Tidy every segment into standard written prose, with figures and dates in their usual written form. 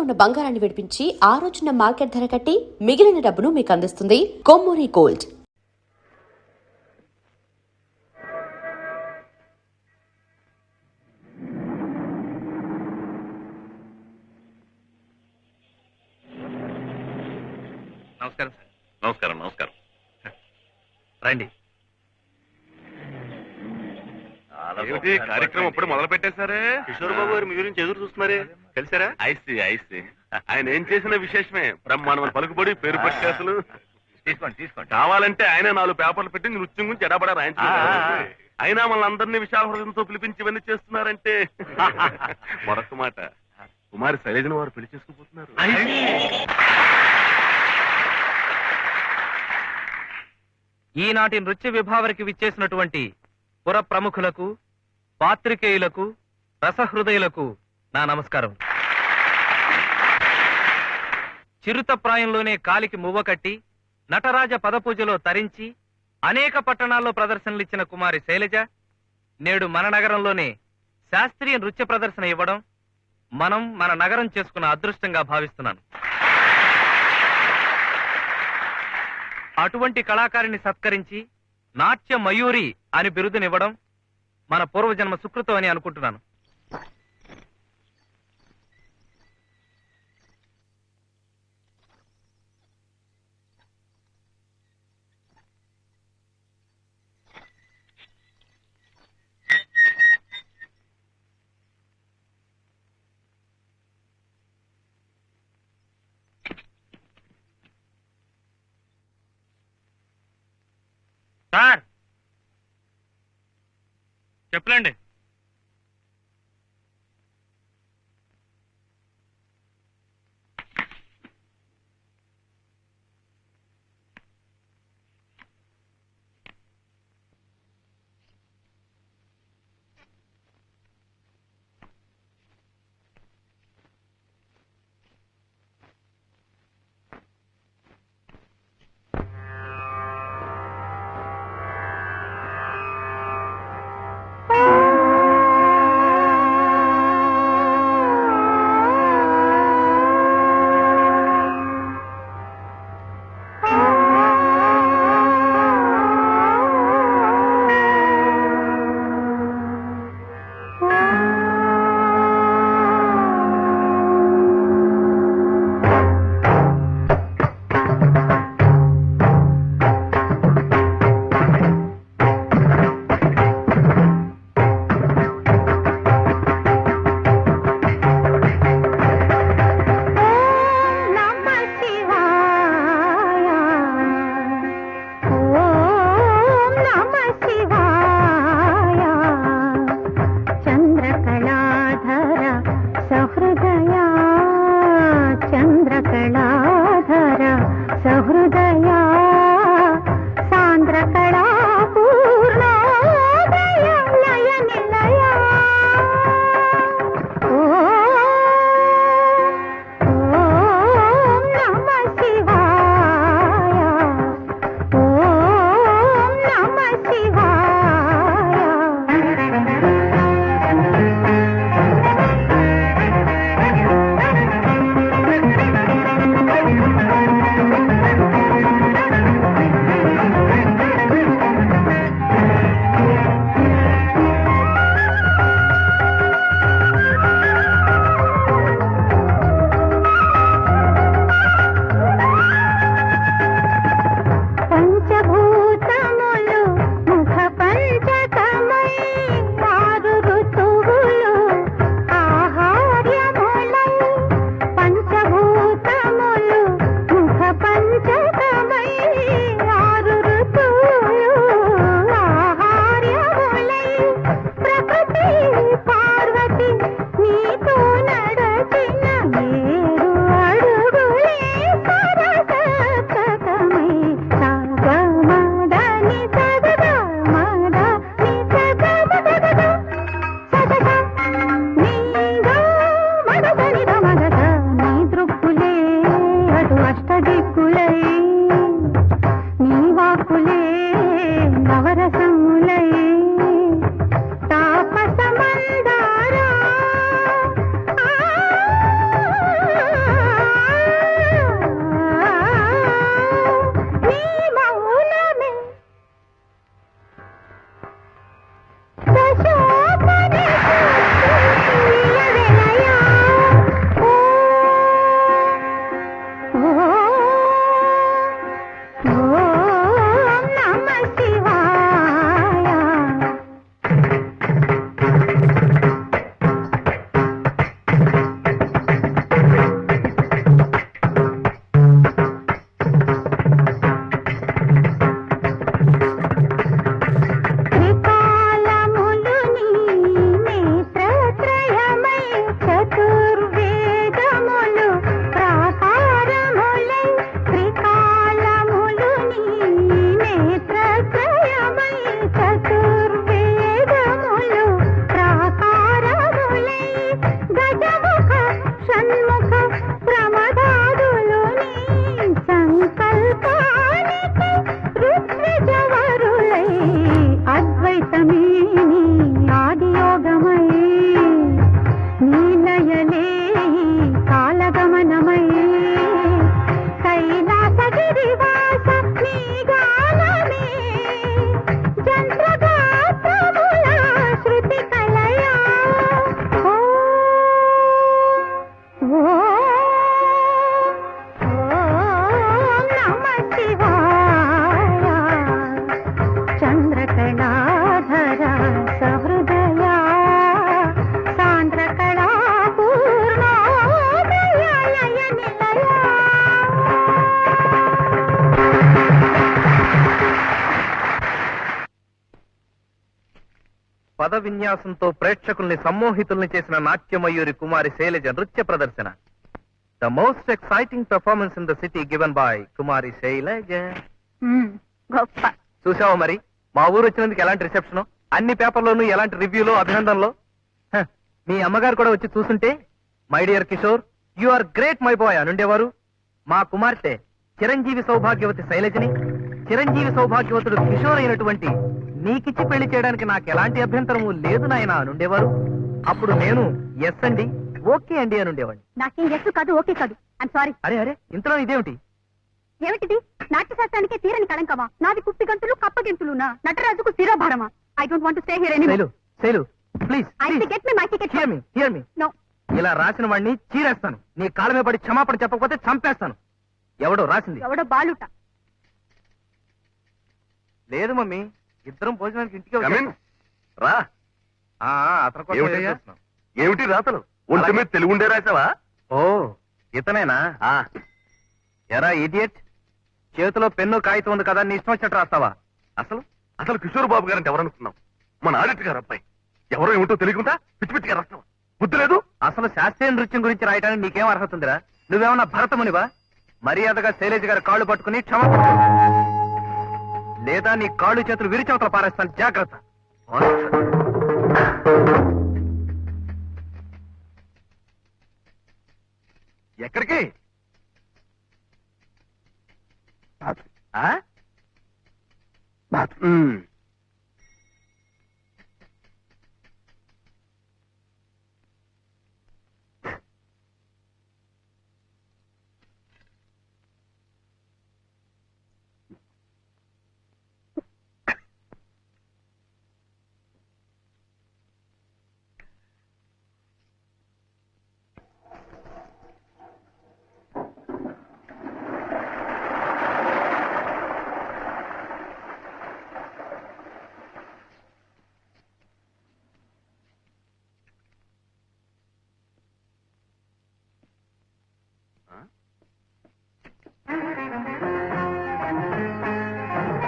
ఉన్న బంగారాన్ని విడిపించి ఆ రోజున మార్కెట్ ధర కట్టి మిగిలిన డబ్బును మీకు అందిస్తుంది కొమ్మూరి గోల్డ్. నమస్కారం సార్. నమస్కారం. నమస్కారం. రండి. ఏమిటి కార్యక్రమం అప్పుడు మొదలు పెట్టేశారే? కిషోర్ బాబు గారు మీ గురించి ఎదురు చూస్తున్నారే, కలిసారా? ఐసి ఆయన ఏం చేసిన విశేషమే. బ్రహ్మాండమైన పలుకుబడి, పేరు పట్టి అసలు. తీసుకోండి. కావాలంటే ఆయన 4 పేపర్లు పెట్టి నృత్యం గురించి ఎడబడా రాయించుకున్నారు. అయినా మన అందరినీ విశాల హృదయంతో పిలిపించి ఇవన్నీ చేస్తున్నారంటే మరొక మాట, కుమారి శైలజను వారు పెళ్లి చేసుకుపోతున్నారు. ఈనాటి నృత్య విభావరికి విచ్చేసినటువంటి పుర ప్రముఖులకు, పాత్రికేయులకు, రసహృదయులకు నా నమస్కారం. చిరుత ప్రాయంలోనే కాలికి మువ్వ కట్టి నటరాజ పదపూజలో తరించి అనేక పట్టణాల్లో ప్రదర్శనలిచ్చిన కుమారి శైలజ నేడు మన నగరంలోనే శాస్త్రీయ నృత్య ప్రదర్శన ఇవ్వడం మనం మన నగరం చేసుకున్న అదృష్టంగా భావిస్తున్నాను. అటువంటి కళాకారిని సత్కరించి నాట్య మయూరి అని బిరుదునివ్వడం మన పూర్వజన్మ సుకృతం అని అనుకుంటున్నాను. సార్ చెప్పలేండి. పద విన్యాసంతో ప్రేక్షకుల్ని సమ్మోహితుల్ని చేసిన నాట్యమయూరి కుమారి శైలజ నృత్య ప్రదర్శన. The most exciting performance in the city given by Kumari Shailaja. గొప్ప. చూసావా మరి మా ఊరు వచ్చినందుకు ఎలాంటి రిసెప్షన్, అన్ని పేపర్లోనూ ఎలాంటి రివ్యూలు, అభినందనలు. హ, మీ అమ్మగారు కూడా వచ్చి చూస్తుంటే my dear Kishore you are great my boy అనుండేవారు. మా కుమార్తె చిరంజీవి సౌభాగ్యవతి శైలజని చిరంజీవి సౌభాగ్యవతుడు కిషోర్ అయినటువంటి నీకిచ్చి పెళ్లి చేయడానికి నాకు ఎలాంటి అభ్యంతరము లేదు నాయన అనుండేవారు. అప్పుడు నేను ఎస్ అండి, ఓకే అండి అనుండేవాడిని. నాకేం ఎస్ కాదు, ఓకే కాదు. I'm sorry. అరే అరే, ఇంతలో ఇదేమిటి? ఏమిటిది? నాట్య శాస్త్రానికే తీరని కళంకమా? నాది కుప్పి గంతులు కప్పగింతులునా? నటరాజుకు శిరోభారమా? I don't want to stay here anymore. Shailu Shailu please I get me my ticket. Hear me. No. ఇలా రాసిన వాడిని చీరేస్తాను. నీ కాళ్ళ మీద పడి క్షమాపణ చెప్పకపోతే చంపేస్తాను. ఎవడో రాసింది? ఎవడో బాలుట. లేదు మమ్మీ, ఇద్దరం భోజనానికి ఇంటికి Come in. రా. అతను కోసం ఏమిటయ్యా? ఎదురు చూస్తున్నాం. ఏమిటి రాతలు? ఒంటి మీద తెలుగుండే రాసావా? ఓ ఇతనేనా? ఎరా ఇడియట్, చేతిలో పెన్ను కాగితం ఉంది కదా, నీ ఇష్టం వచ్చినట్టు రాస్తావా? అసలు అసలు కిషోర్ బాబు గారంటే ఎవరనుకున్నాం? మన ఆడిటర్ గారు అబ్బాయి. ఎవరో ఏమిటో తెలియకుండా పిచ్చి పిచ్చిగా రాస్తావా? బుద్ధి లేదు. అసలు శాస్త్రీయ నృత్యం గురించి రాయడానికి నీకేం అర్హత ఉందిరా? నువ్వేమన్నా భరతమునివా? మర్యాదగా శైలేజ్ గారి కాళ్ళు పట్టుకుని క్షమాపణ చెప్పు. లేదా నీ కాళ్ళు చేతులు విరిచవతల పారేస్తాను, జాగ్రత్త. ఎక్కడికి? ఆ? ఉమ్.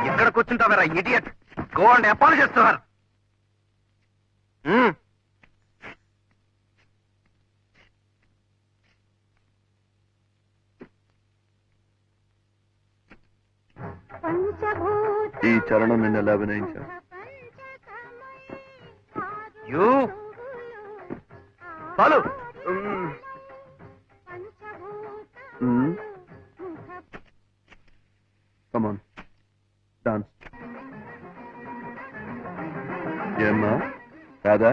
ఎక్కడ కూర్చుంటావరా idiot? Go and apologise to her. ఈ చరణం నిన్న ఎలా అభినయించావు? యూ చాలు. Come on, dance. ఏమ్మా కాదా?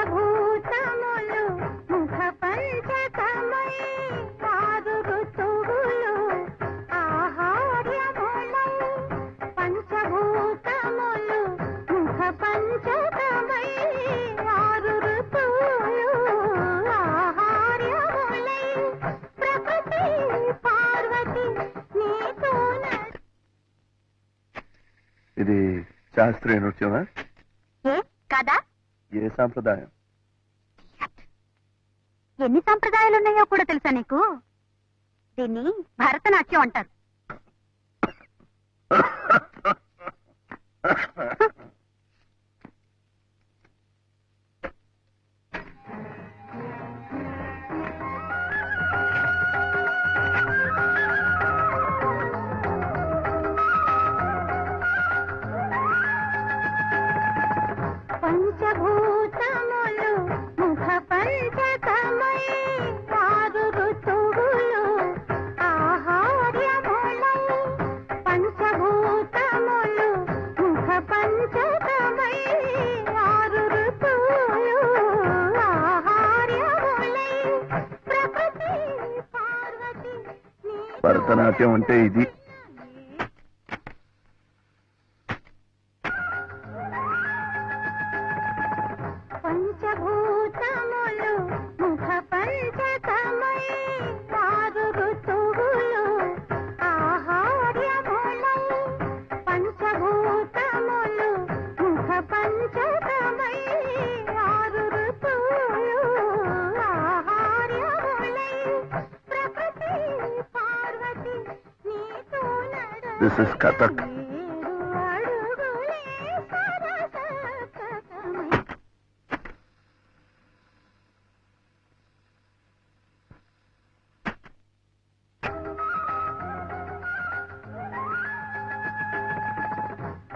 పంచభూతములు ముఖ పంచకమై ఆరు ఋతువులు ఆహార్యములై. పంచభూతములు ముఖ పంచకమై ఆరు ఋతువులు ఆహార్యములై. ప్రకృతి పార్వతి నీతో ఇది శాస్త్రీయ నృత్యమా? ఏ కదా? ఏ సాంప్రదాయం? ఎన్ని సంప్రదాయాలున్నాయో కూడా తెలుసా నీకు? దీన్ని భరతనాట్యం అంటారు. పంచభూతములు ముఖ పంచకమై ఆరు ఋతువులు ఆహార్యములై. పంచభూతములు ముఖ పంచకమై ఆరు ఋతువులు ఆహార్యములై. ప్రకృతి పార్వతి భరతనాట్యం అంటే ఇది. పంచభూతములు ముఖ పంచకమై ఆరు ఋతువులు ఆహార్యములై. పంచభూతములు ముఖ పంచకమై ఆరు ఋతువులు దిస్ ఇస్ కథక్.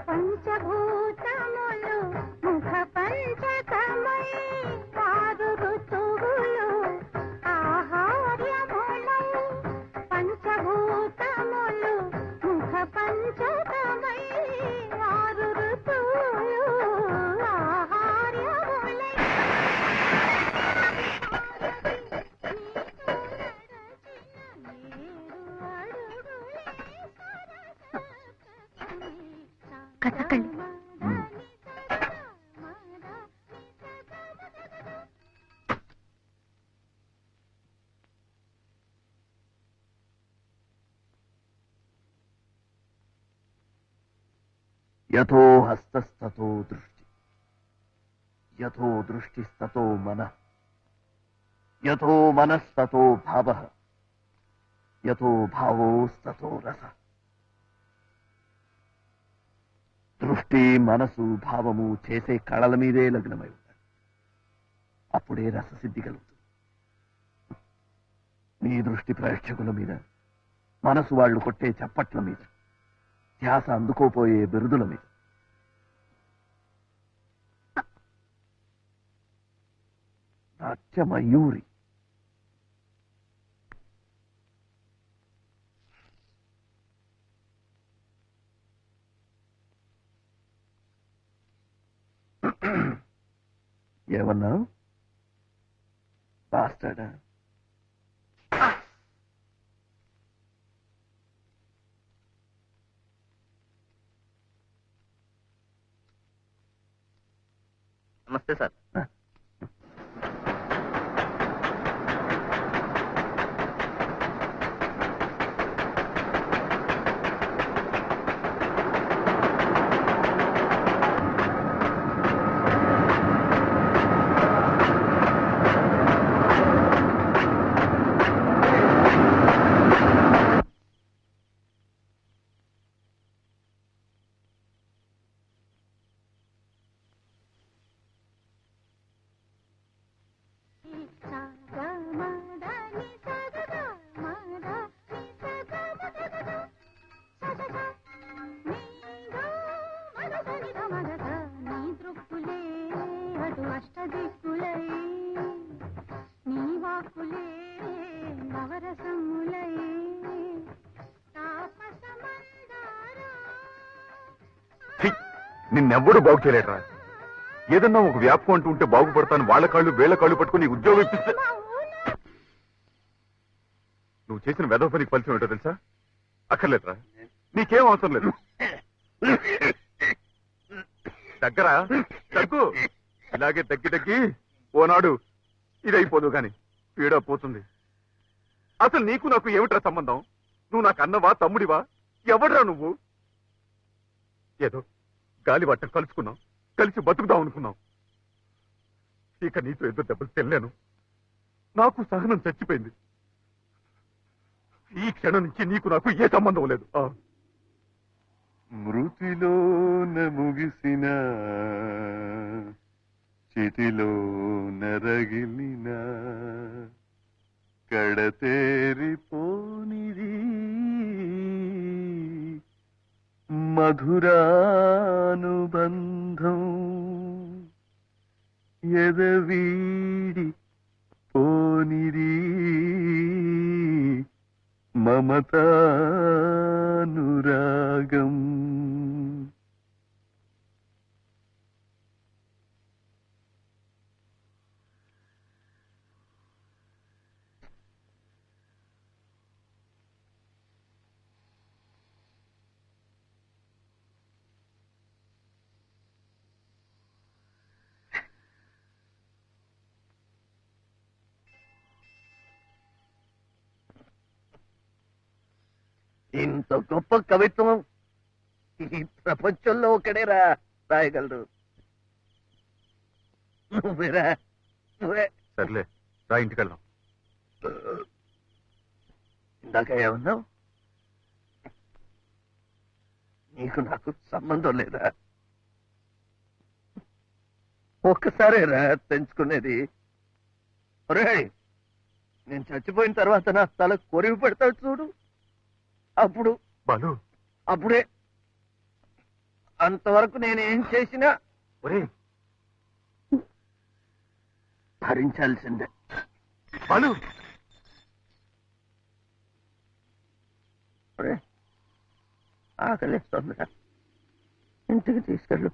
పంచభూతములు ముఖ పంచకమై ఆరు ఋతువులు ఆహార్యములై పంచభూతములు ముఖ పంచకమై ఆరు ఋతువులు ఆహార్యములై కథకళి యథో హస్తస్తతో దృష్టి, యథో దృష్టిస్తతో మనః, యథో మనస్తతో భావః, యథో భావోస్తతో రసః. దృష్టి, మనసు, భావము చేసే కళల మీదే లగ్నమై ఉంటాడు. అప్పుడే రససిద్ధి కలుగుతుంది. నీ దృష్టి ప్రేక్షకుల మీద, మనసు వాళ్ళు కొట్టే చప్పట్ల మీద, ధ్యాస అందుకోపోయే బిరుదుల మీద. నాట్యమయూరి. ఏమన్నా బాస్టాడా? నమస్తే సార్. నిన్నెవ్వడు బాగు చేయలేటరా. ఏదన్నా ఒక వ్యాపకం అంటూ ఉంటే బాగుపడతాను, వాళ్ళ కాళ్ళు వేళ్ల కాళ్ళు పట్టుకుని నీకు ఉద్యోగం ఇప్పిస్తే నువ్వు చేసిన వెధవ పనికి ఫలితం ఏంటో తెలుసా? అక్కర్లేదురా, నీకేం అవసరం లేదు. దగ్గరా దగ్గు, ఇలాగే తగ్గి ఓనాడు ఇదైపోదు గాని పీడ పోతుంది. అసలు నీకు నాకు ఏమిట్రా సంబంధం? నువ్వు నాకు అన్నవా, తమ్ముడివా, ఎవడ్రా నువ్వు? ఏదో గాలి వట్టం కలుసుకున్నాం, కలిసి బతుకుదాం అనుకున్నాం. ఇక నీతో ఎదురు దెబ్బలు తెల్లాను. నాకు సహనం చచ్చిపోయింది. ఈ క్షణం నుంచి నీకు నాకు ఏ సంబంధం లేదు. మృతిలోన ముగిసిన చితిలో నరగిలిన కడతేరిపోనిది మధురానుబంధం ఎదవీడి పోనిది మమతానురాగం. ఇంత గొప్ప కవిత్వం ఈ ప్రపంచంలో ఒకడేరా రాయగలరు. నువ్వేరా, నువ్వే. సర్లే రా, ఇంటికి వెళ్దాం. ఇందాక ఏమన్నావు? నీకు నాకు సంబంధం లేదా? ఒక్కసారేరా తెంచుకునేది. ఒరేయ్, నేను చచ్చిపోయిన తర్వాత నా తల కొరివి పెడతావు చూడు, అప్పుడు బాలు, అప్పుడే. అంతవరకు నేనేం చేసినా ఒరేయ్ భరించాల్సిందే. బాలు, ఒరేయ్, ఆకలిస్తోందిరా, ఇంటికి తీసుకెళ్ళు.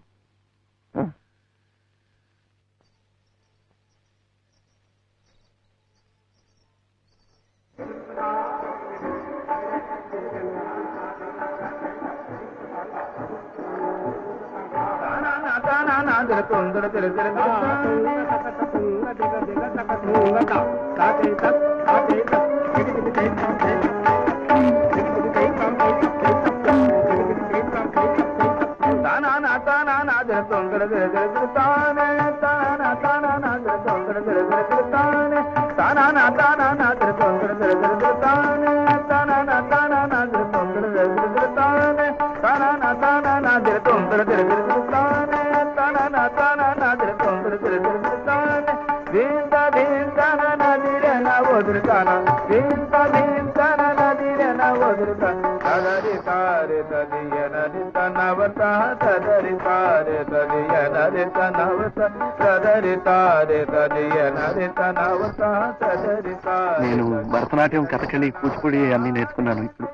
నేను భరతనాట్యం, కథకళి, కూచిపూడి అన్ని నేర్చుకున్నాను. ఇప్పుడు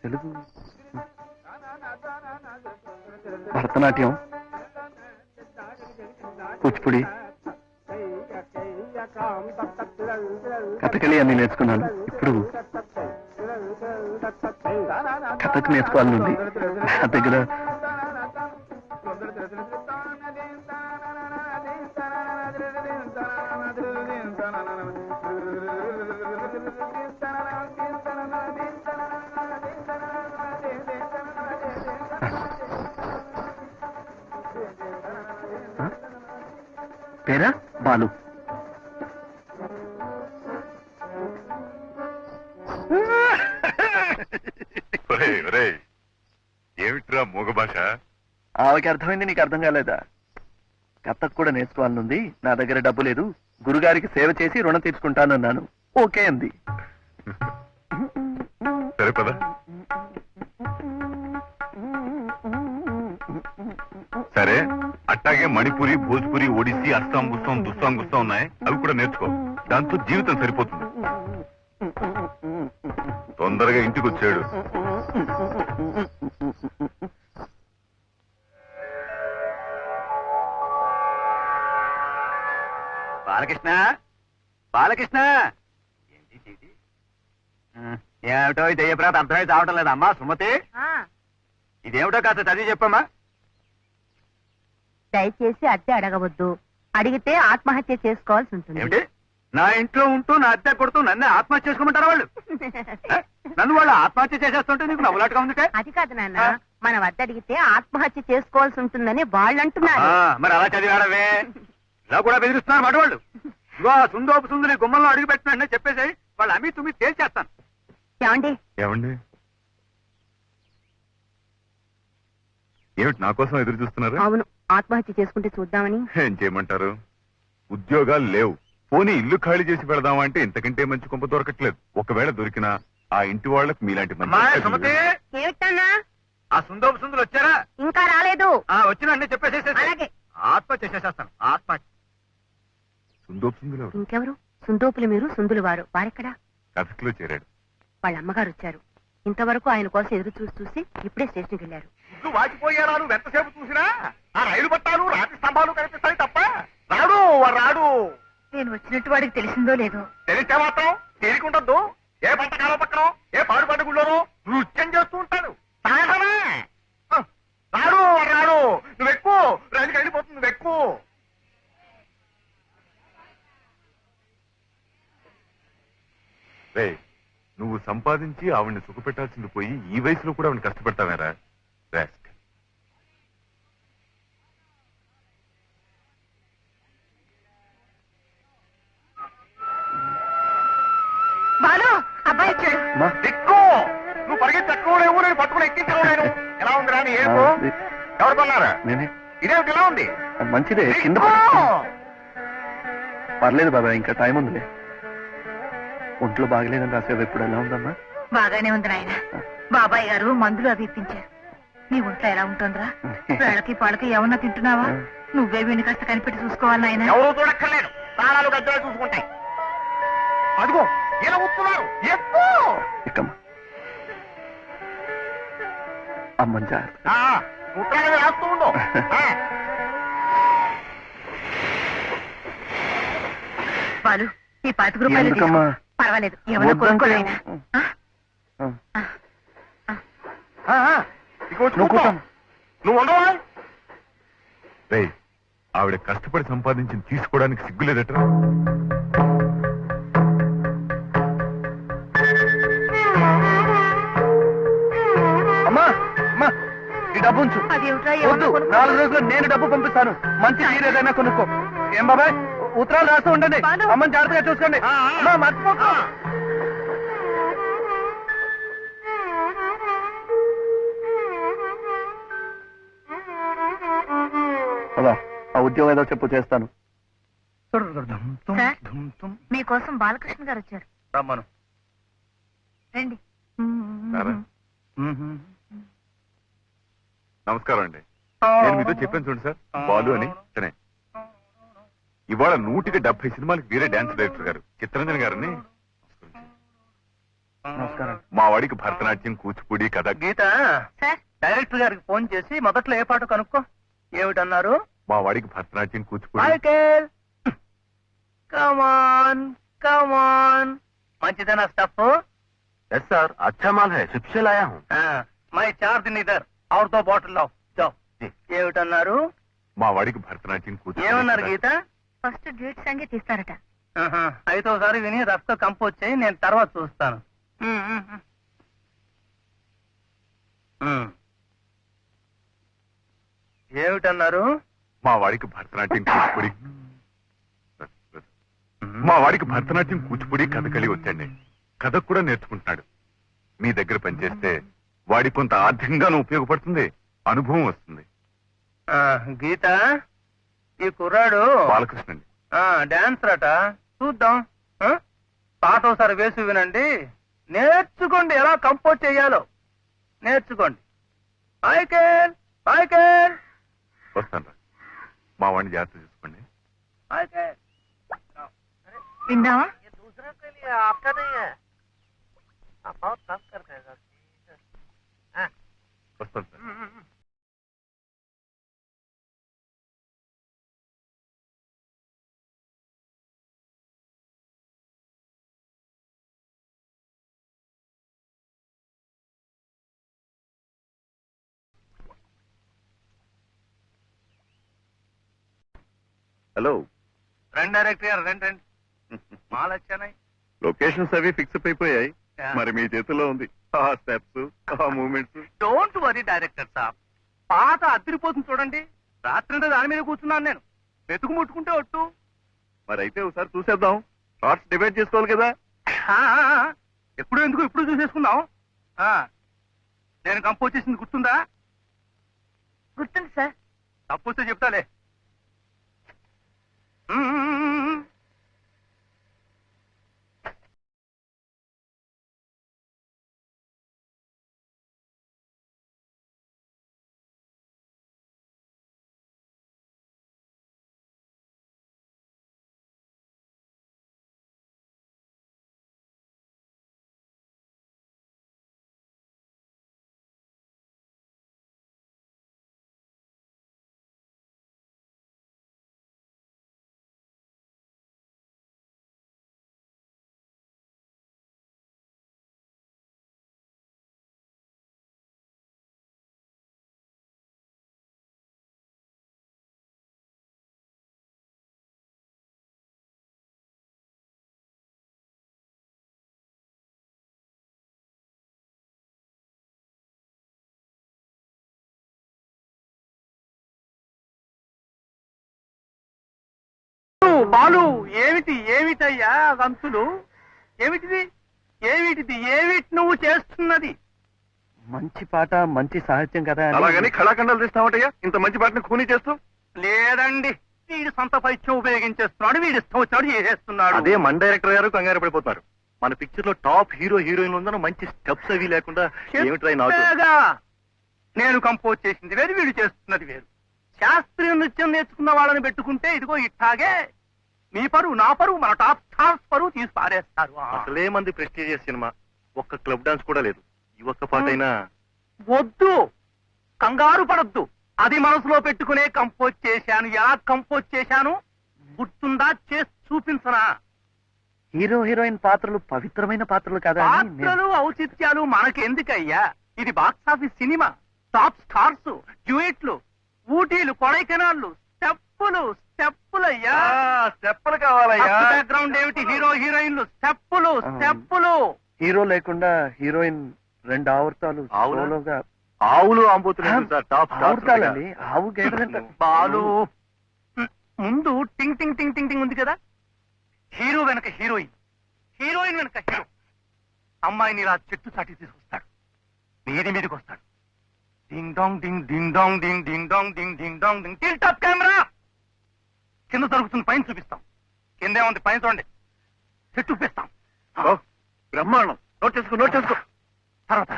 తెలుగు, భరతనాట్యం, కూచిపూడి, కథకళి అన్ని నేర్చుకున్నాను. ఇప్పుడు కథకు నేర్చుకోవాలని ఉంది. నా దగ్గర పేరా బాలు. ఏమిట్రా మూగ భాష? ఆమెకి అర్థమైంది, నీకు అర్థం కాలేదా? కథకు కూడా నేర్చుకోవాలనుంది. నా దగ్గర డబ్బు లేదు, గురుగారికి సేవ చేసి రుణం తీర్చుకుంటానన్నాను. ఓకే అంది. సరే పద. సరే, అట్టాగే మణిపురి, భోజ్పురి, ఒడిస్సీ, అస్సాం, గుస్సాం, దుస్సాం, గుస్సాం ఉన్నాయి. అవి కూడా నేర్చుకో. దాంతో జీవితం సరిపోతుంది. తొందరగా ఇంటికి వచ్చాడు. బాలకృష్ణ, బాలకృష్ణ, ఏమిటో ఈ దెయ్యప్రాత అర్థమై చావటం లేదమ్మా. సుమతి, ఇదేమిటో కాస్త చదివి చెప్పమ్మా. దయచేసి అద్దె అడగవద్దు, అడిగితే ఆత్మహత్య చేసుకోవాల్సి ఉంటుంది. ఏమిటి, నా ఇంట్లో ఉంటూ నా అద్దె కొడుతూ నన్ను ఆత్మహత్య చేసుకోమంటారా వాళ్ళు? నన్ను వాళ్ళు ఆత్మహత్య చేసేస్తుంటే నీకు నవ్వులాటగా ఉందిటే? అది కాదు నాన్న, మన వద్ద అడిగితే ఆత్మహత్య చేసుకోవాల్సి ఉంటుందని వాళ్ళు అంటున్నారు. మరి అలా చదివాడవే, ఇలా కూడా బెదిరిస్తున్నారు మాట వాళ్ళు. ఇగో సుందోపు సుందరి గుమ్మంలో అడుగు పెట్టినా చెప్పేసి వాళ్ళు అమ్మి తుమ్మి తేల్చేస్తాను. ఏమండి ఏమండి, ఏమిటి నా కోసం ఎదురు చూస్తున్నారు? అవును, ఆత్మహత్య చేసుకుంటే చూద్దామని. ఏం చేయమంటారు? ఉద్యోగాలు లేవు. పోనీ ఇల్లు ఖాళీ చేసి పెడదామంటే ఇంతకంటే మంచి కొంప దొరకట్లేదు. ఒకవేళ దొరికినా ఆ ఇంటి వాళ్ళకి మీలాంటి మంచి ఏమిటన్నా? ఆ సుందోపు సుందరు వచ్చారా? ఇంకా రాలేదు. వచ్చిన చెప్పేసి అలాగే. ఆత్మహత్య చేసేస్తాను. ఆత్మహత్య. సుందోపుసుందులు ఇంకెవరు? సుందోపులు మీరు, సుందులు వారు. వారెక్కడా? కథకులో చేరాడు. వాళ్ళ అమ్మగారు వచ్చారు. ఇంతవరకు ఆయన కోసం ఎదురు చూసి చూసి ఇప్పుడే స్టేషన్కి వెళ్ళారు. వాచిపోయారా? నువ్వు ఎంతసేపు చూసినా ఆ రైలు పట్టాలు, రాతి స్తంభాలు కనిపిస్తాయి తప్ప రాడు రాడు. నేను వచ్చినట్టు వాడికి తెలిసిందో లేదో. తెలిస్తే మాత్రం తేలికుండద్దు. ఏ పంటకాల పక్కన, ఏ పాడు పంట గుళ్ళోనో నృత్యం చేస్తూ ఉంటాడు. సాహసమే. రాడు రాడు. నువ్వు ఎక్కువ రైలుకి వెళ్ళిపోతుంది. నువ్వు ఎక్కువ. రే, నువ్వు సంపాదించి ఆవిడ్ని సుఖపెట్టాల్సింది పోయి ఈ వయసులో కూడా ఆవిడ కష్టపెడతావేరా? బాలు, అబ్బాయి వచ్చాడు. దిక్కు, నువ్వు పరిగెత్తి ఎక్కడో లేవు, నేను పట్టుకుని ఎక్కించలేను. ఎవరు కొన్నారా? నేనే. ఇదేమిటి ఇలా ఉంది? అది మంచిదే, కింద పడి- పర్లేదు బాబాయ్, ఇంకా టైం ఉందిలే. ఒంట్లో బాగలేదని రాసేవి ఇప్పుడు ఎలా ఉందమ్మా? బాగానే ఉంది నాయన. బాబాయ్ గారు మందులు అవి ఇప్పించారు. నీ ఒంట్లో ఎలా ఉంటుందిరా? వేళకి పాలకి ఏమన్నా తింటున్నావా? నువ్వే వీడిని కాస్త కనిపెట్టి చూసుకోవాలి నాయన. ఎవరు చూడక్కర్లేదు, ప్రాణాలు గద్దలు చూసుకుంటాయి. అదిగో ఇలా వస్తున్నారు. ఎక్కమ్మా. అమ్మని జాగ్రత్త. ఉత్తరాలు రాస్తూ ఉండు. బాలు, ఈ 25 రూపాయలు తీసుకో. ఎందుకమ్మా? పర్వాలేదు, ఏమన్నా కొనుక్కోలేనా? నువ్వు కూర్చోమ్మా. నువ్వు ఉండవా? ఆవిడ కష్టపడి సంపాదించి తీసుకోవడానికి సిగ్గులేదట. అమ్మా అమ్మా, ఈ డబ్బు ఉంచు. అదేమిట్రా, వద్దు, ఏమన్నా 4 రోజుల్లో నేను డబ్బు పంపిస్తాను. మంచి చీర ఏదైనా కొనుక్కో. ఏం బాబాయ్, ఉత్తరాలు రాస్తూ ఉండండి. బాలు. అమ్మని జాగ్రత్తగా చూసుకోండి. అమ్మా, మర్చిపోకు. అదా, ఆ ఉద్యోగం ఏదో చెప్పు, చేస్తాను. సార్, మీకోసం బాలకృష్ణ గారు వచ్చారు. రమ్మను. రండి. నమస్కారం అండి. నేను మీతో చెప్పాను చూడండి సార్, బాలు అని తనే. ఇవాళ 170 సినిమాలకు వేరే డాన్స్ డైరెక్టర్ గారు చిత్తరంజన్ గారని. నమస్కారం. మా వాడికి భరతనాట్యం, కూచిపూడి, కథ. గీత, సార్, డైరెక్టర్ గారికి ఫోన్ చేసి మొదట్లో ఏ పాట కనుక్కో. ఏమిటన్నారు? మా వాడికి Bharatanatyam, Kuchipudi. Michael, come on come on. మంచిదేనా స్టఫ్? ఎస్ సార్, అచ్చా మాల్ హై, సిప్ సే లాయా హూం. మై 4 दिन इधर और 2 बॉटल लाओ. जाओ. ఏమిటన్నారు? మా వాడికి భరతనాట్యం, కూచిపూడి. ఏమన్నారు గీత? ఫస్ట్ డ్యూట్ సంగీత్ ఇస్తారట. అయితే ఒకసారి విని రఫ్ గా కంపోజ్ చేయి, నేను తర్వాత చూస్తాను. ఏమిటన్నారు? మా వాడికి భరతనాట్యం, కూచిపూడి. మా వాడికి భరతనాట్యం, కూచిపూడి, కథకళి వచ్చండి. కథకు కూడా నేర్చుకుంటున్నాడు. మీ దగ్గర పనిచేస్తే వాడి కొంత ఆర్థికంగానూ ఉపయోగపడుతుంది, అనుభవం వస్తుంది. గీత, ఈ కుర్రాడు బాలకృష్ణ అండి. డాన్సర్ అట. చూద్దాం. పాట ఒకసారి వేసి వినండి, నేర్చుకోండి. ఎలా కంపోజ్ చేయాలో నేర్చుకోండి. మైకేల్, మైకేల్, వస్తాను రా. మా వాడిని జాగ్రత్త చూసుకోండి. మైకేల్. విందామా? వస్తాను సార్. హలో, రండి డైరెక్టర్ గారు, రండి రండి. మాలు వచ్చానాయి. లొకేషన్స్ అవి ఫిక్స్ అయిపోయాయి. మరి మీ చేతిలో ఉంది ఆ స్టెప్స్, ఆ మూమెంట్స్. డోంట్ వరీ డైరెక్టర్ సాబ్, పాట అదిరిపోతుంది చూడండి. రాత్రి దాని మీద కూర్చున్నాను నేను. వెతుకు ముట్టుకుంటే ఒట్టు. మరి అయితే ఒకసారి చూసేద్దాం. షార్ట్స్ డిబేట్ చేసుకోవాలి కదా. ఎప్పుడు ఎందుకు, ఇప్పుడు చూసేసుకుందాం. నేను కంపోజ్ చేసింది గుర్తుందా? గుర్తుంది సార్. తప్పొస్తే చెప్తాలే. బాలు, ఏమిటి ఏమిటయ్యా గంతులు? ఏమిటిది ఏమిటిది? ఏమిటి నువ్వు చేస్తున్నది? మంచి పాట మంచి సాహిత్యం కదా అని- అలాగని కళాఖండాలు తీస్తామటయ్యా ఇంత మంచి పాటని ఖూనీ చేస్తూ. లేదండి, వీడి సొంత పైత్యం ఉపయోగించేస్తున్నాడు, వీడి ఇష్టం వచ్చినాడు చేసేస్తున్నాడు. అదే మన డైరెక్టర్ గారు కంగారు పడిపోతున్నారు. మన పిక్చర్ లో టాప్ హీరో హీరోయిన్ ఉందన్న మంచి స్టెప్స్ అవి లేకుండా ఏమిట్రై నాకు చెప్పేగా, నేను కంపోజ్ చేసింది వేరు, వీడు చేస్తున్నది వేరు. శాస్త్రీయ నృత్యం నేర్చుకున్న వాళ్ళని పెట్టుకుంటే ఇదిగో ఇట్టాగే మీ పరువు నా పరువు మన టాప్ స్టార్స్ పరువు తీసి పారేస్తారు. అసలే మంది ప్రెస్టీజియస్ సినిమా, ఒక్క క్లబ్ డాన్స్ కూడా లేదు. ఈ ఒక్క పాట అయినా వద్దు, కంగారు పడద్దు. అది మనసులో పెట్టుకునే కంపోజ్ చేశాను. ఎలా కంపోజ్ చేశాను గుర్తుందా? చేసి చూపించనా? హీరో హీరోయిన్ పాత్రలు పవిత్రమైన పాత్రలు కదా అని నేను- పాత్రలు ఔచిత్యాలు మనకెందుకయ్యా? ఇది బాక్స్ ఆఫీస్ సినిమా. టాప్ స్టార్స్, డ్యూయెట్లు, ఊటీలు, కొడైకెనాళ్ళు, స్టెప్పులయ్యా. స్టెప్పులు కావాలయ్యా. బ్యాక్గ్రౌండ్ ఏమిటి? హీరో హీరోయిన్లు, స్టెప్పులు. హీరో లేకుండా హీరోయిన్ 2 ఆవర్తాలు అవునా? సోలోగా ఆవులు ఆంబోతున్నాయి సార్, టాప్ స్టార్స్ ఆవుతాలండి. ఆవు గేదెలంట. బాలు, ముందు టింగ్ టింగ్ టింగ్ టింగ్ టింగ్ ఉంది కదా, హీరో వెనక హీరోయిన్, హీరోయిన్ వెనక హీరో. అమ్మాయిని ఇలా చెట్టు చాటి తీసుకొస్తాడు, మీదికి వస్తాడు. డింగ్ డాంగ్ డింగ్ డింగ్ డాంగ్ డింగ్ డింగ్ డాంగ్ డింగ్ డింగ్ డాంగ్ డింగ్. Till top camera. కింద దొరుకుతుంది, పైన చూపిస్తాం. కిందే ఉంది, పైన చూడండి. చెట్టు చూపిస్తాం. బ్రహ్మాండం. నోట్ చేసుకో. తర్వాత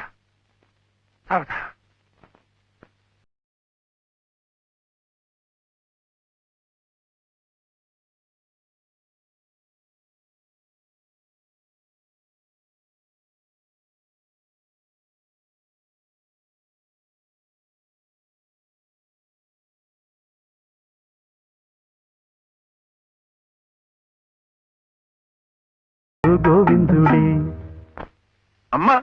అమ్మా,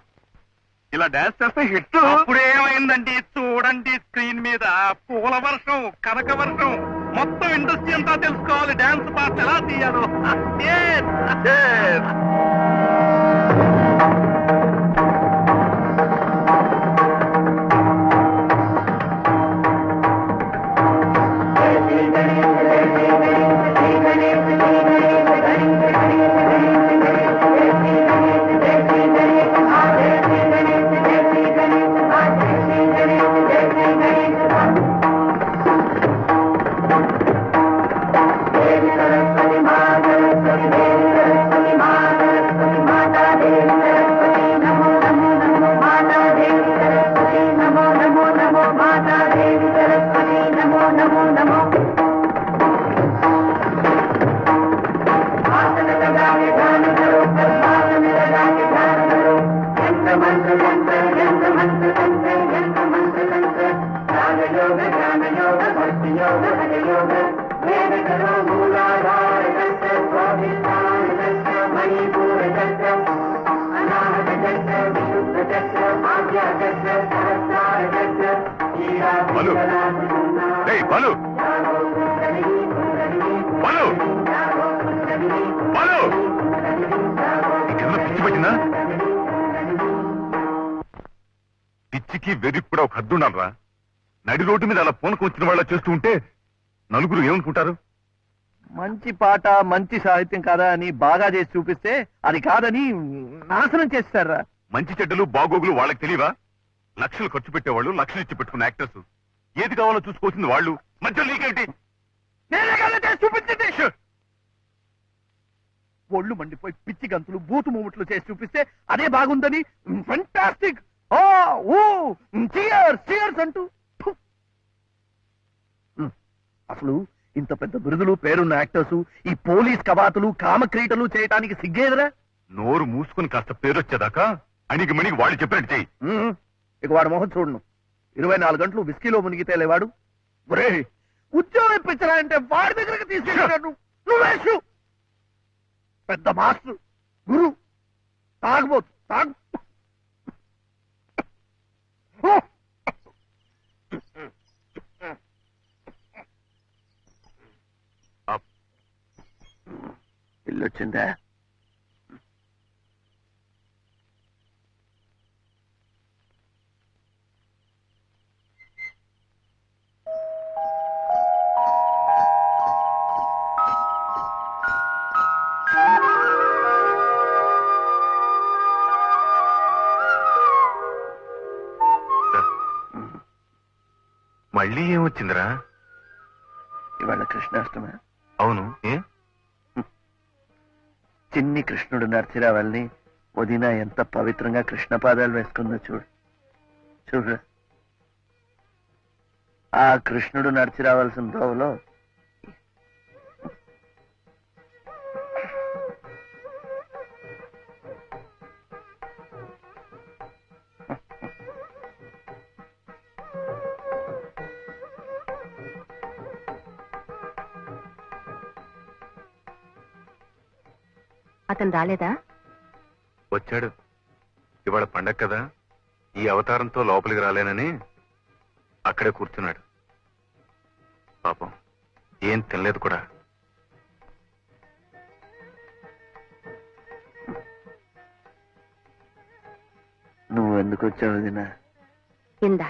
ఇలా డాన్స్ చేస్తే హిట్. అప్పుడేమైందండి చూడండి, స్క్రీన్ మీద పూల వర్షం, కనక వర్షం, మొత్తం ఇండస్ట్రీ అంతా తెలుసుకోవాలి డాన్స్ పాటలు ఎలా తీయాలో. బలు, ఏయ్ బలు, బలు, బలు, నీకేమైనా పిచ్చి పట్టిందా? పిచ్చికి వెర్రికి కూడా ఒక హద్దు ఉండాలరా. నడి రోడ్డు మీద అలా పూనకం వచ్చిన వాళ్ళ చేస్తూ ఉంటే నలుగురు ఏమనుకుంటారు? మంచి పాట మంచి సాహిత్యం కదా అని బాగా చేసి చూపిస్తే అది కాదని నాశనం చేస్తారా? మంచి చెడ్డలు బాగోగులు వాళ్ళకి తెలియవా? లక్షలు ఖర్చు పెట్టేవాళ్ళు, లక్షలు ఇచ్చి పెట్టుకున్న యాక్టర్స్. ఏది కావాలో చూసుకోవాల్సింది వాళ్ళు. మధ్య నీకేంటి? నేనే కదా చేసి చూపించింది. ఒళ్ళు మండిపోయి పిచ్చి గంతులు బూతు మూమెంట్లు చేసి చూపిస్తే అదే బాగుందని ఫెంటాస్టిక్, చీయర్స్ అంటూ ఫు. అసలు ఇంత పెద్ద బిరుదులు పేరున్న యాక్టర్స్ ఈ పోలీస్ కవాతులు కామక్రీటలు చేయటానికి సిగ్గేదరా? నోరు మూసుకుని కాస్త పేరొచ్చేదాకా అణిగి మణిగి వాళ్ళు చెప్పినట్టు చెయ్యి. ఇక వాడు మొహం చూడను. 24 గంటలు విస్కీలో మునిగితే లేవాడు. ఒరే, ఉద్యోగం ఇప్పించరా అంటే వాడి దగ్గరకు తీసుకెళ్ళాడు. నువ్వేసు పెద్ద మాస్టర్ గురు తాగబోతు తాగు. ఇల్లొచ్చిందా? మళ్ళీ ఏమొచ్చిందిరా? ఇవాళ కృష్ణాష్టమి. అవును, ఏ? చిన్ని కృష్ణుడు నడిచిరావాలని వదిన ఎంత పవిత్రంగా కృష్ణ పాదాలు వేసుకుందో చూడు. చూడు, ఆ కృష్ణుడు నడిచి రావాల్సిన దోవలో అతను రాలేదా? వచ్చాడు. ఇవాళ పండగ కదా, ఈ అవతారంతో లోపలికి రాలేనని అక్కడే కూర్చున్నాడు. పాపం ఏం తినలేదు కూడా. నువ్వు ఎందుకు వచ్చావు వదినా? ఇందా